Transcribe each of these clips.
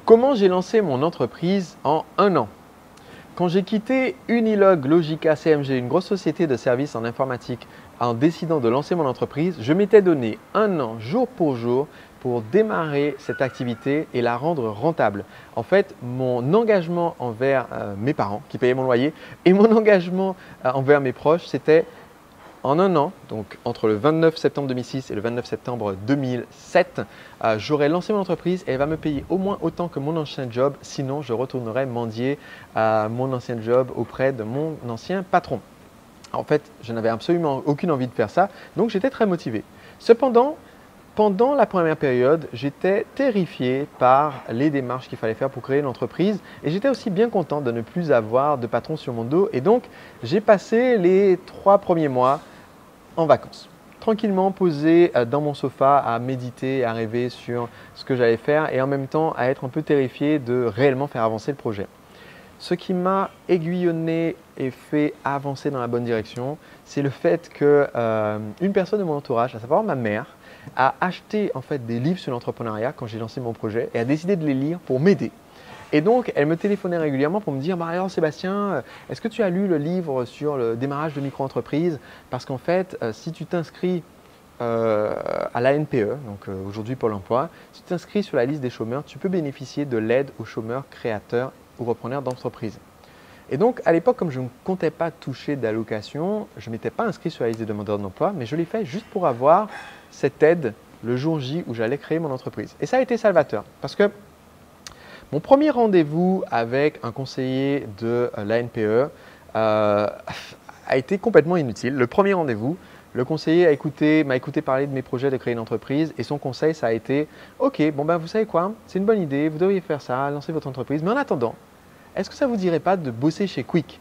Comment j'ai lancé mon entreprise en un an? Quand j'ai quitté Unilog Logica CMG, une grosse société de services en informatique, en décidant de lancer mon entreprise, je m'étais donné un an jour pour jour pour démarrer cette activité et la rendre rentable. En fait, mon engagement envers mes parents qui payaient mon loyer et mon engagement envers mes proches, c'était en un an, donc entre le 29 septembre 2006 et le 29 septembre 2007, j'aurai lancé mon entreprise et elle va me payer au moins autant que mon ancien job, sinon je retournerai mendier à mon ancien job auprès de mon ancien patron. En fait, je n'avais absolument aucune envie de faire ça, donc j'étais très motivé. Cependant, pendant la première période, j'étais terrifié par les démarches qu'il fallait faire pour créer une entreprise et j'étais aussi bien content de ne plus avoir de patron sur mon dos. Et donc, j'ai passé les 3 premiers mois en vacances, tranquillement posé dans mon sofa à méditer, à rêver sur ce que j'allais faire et en même temps à être un peu terrifié de réellement faire avancer le projet. Ce qui m'a aiguillonné et fait avancer dans la bonne direction, c'est le fait qu'une personne de mon entourage, à savoir ma mère, a acheté en fait des livres sur l'entrepreneuriat quand j'ai lancé mon projet et a décidé de les lire pour m'aider. Et donc, elle me téléphonait régulièrement pour me dire alors Sébastien, est-ce que tu as lu le livre sur le démarrage de micro-entreprise? Parce qu'en fait, si tu t'inscris à l'ANPE, donc aujourd'hui Pôle emploi, si tu t'inscris sur la liste des chômeurs, tu peux bénéficier de l'aide aux chômeurs créateurs ou repreneurs d'entreprise. Et donc, à l'époque, comme je ne comptais pas toucher d'allocation, je ne m'étais pas inscrit sur la liste des demandeurs d'emploi, mais je l'ai fait juste pour avoir cette aide le jour J où j'allais créer mon entreprise. Et ça a été salvateur parce que mon premier rendez-vous avec un conseiller de l'ANPE a été complètement inutile. Le premier rendez-vous, le conseiller m'a écouté parler de mes projets de créer une entreprise et son conseil, ça a été « Ok, bon ben vous savez quoi, c'est une bonne idée, vous devriez faire ça, lancer votre entreprise, mais en attendant, est-ce que ça ne vous dirait pas de bosser chez Quick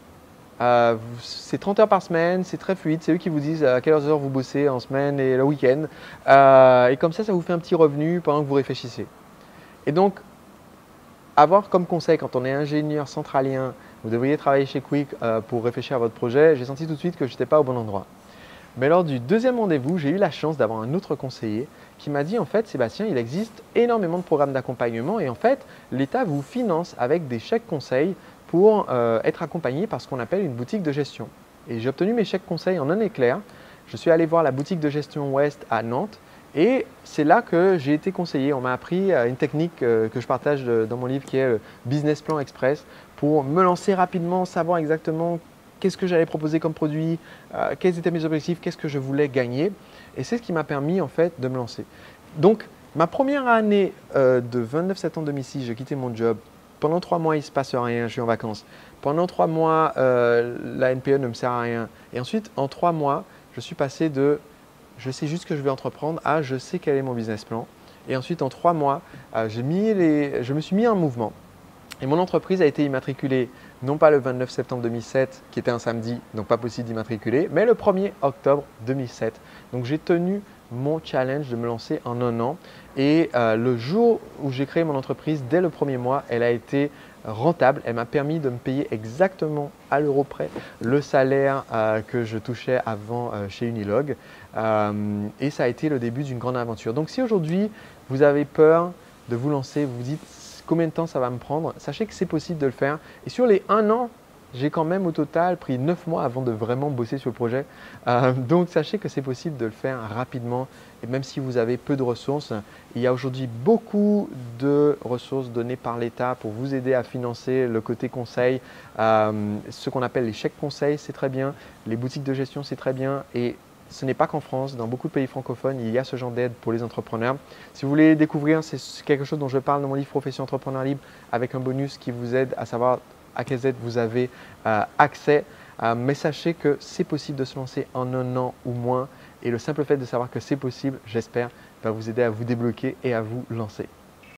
c'est 30 heures par semaine, c'est très fluide, c'est eux qui vous disent à quelles heures vous bossez en semaine et le week-end. Et comme ça vous fait un petit revenu pendant que vous réfléchissez. » Et donc, avoir comme conseil quand on est ingénieur centralien, vous devriez travailler chez Quick pour réfléchir à votre projet, j'ai senti tout de suite que je n'étais pas au bon endroit. Mais lors du deuxième rendez-vous, j'ai eu la chance d'avoir un autre conseiller qui m'a dit en fait Sébastien, il existe énormément de programmes d'accompagnement et en fait l'État vous finance avec des chèques conseils pour être accompagné par ce qu'on appelle une boutique de gestion. Et j'ai obtenu mes chèques conseils en un éclair. Je suis allé voir la boutique de gestion Ouest à Nantes et c'est là que j'ai été conseillé. On m'a appris une technique que je partage dans mon livre qui est le Business Plan Express pour me lancer rapidement, savoir exactement qu'est-ce que j'allais proposer comme produit, quels étaient mes objectifs, qu'est-ce que je voulais gagner. Et c'est ce qui m'a permis en fait de me lancer. Donc, ma première année de 29 septembre 2006, j'ai quitté mon job. Pendant 3 mois, il ne se passe rien, je suis en vacances. Pendant 3 mois, la NPE ne me sert à rien. Et ensuite, en 3 mois, je suis passé de je sais juste que je vais entreprendre à je sais quel est mon business plan. Et ensuite, en 3 mois, je me suis mis en mouvement. Et mon entreprise a été immatriculée, non pas le 29 septembre 2007, qui était un samedi, donc pas possible d'immatriculer, mais le 1er octobre 2007. Donc j'ai tenu mon challenge de me lancer en un an. Et le jour où j'ai créé mon entreprise, dès le premier mois, elle a été rentable. Elle m'a permis de me payer exactement à l'euro près le salaire que je touchais avant chez Unilog. Et ça a été le début d'une grande aventure. Donc si aujourd'hui, vous avez peur de vous lancer, vous vous dites combien de temps ça va me prendre, sachez que c'est possible de le faire. Et sur les 1 an, j'ai quand même au total pris 9 mois avant de vraiment bosser sur le projet. Donc sachez que c'est possible de le faire rapidement. Et même si vous avez peu de ressources, il y a aujourd'hui beaucoup de ressources données par l'État pour vous aider à financer le côté conseil. Ce qu'on appelle les chèques conseils, c'est très bien. Les boutiques de gestion, c'est très bien. Et ce n'est pas qu'en France, dans beaucoup de pays francophones, il y a ce genre d'aide pour les entrepreneurs. Si vous voulez découvrir, c'est quelque chose dont je parle dans mon livre Profession Entrepreneur Libre avec un bonus qui vous aide à savoir à quelles aides vous avez accès. Mais sachez que c'est possible de se lancer en un an ou moins. Et le simple fait de savoir que c'est possible, j'espère, va vous aider à vous débloquer et à vous lancer.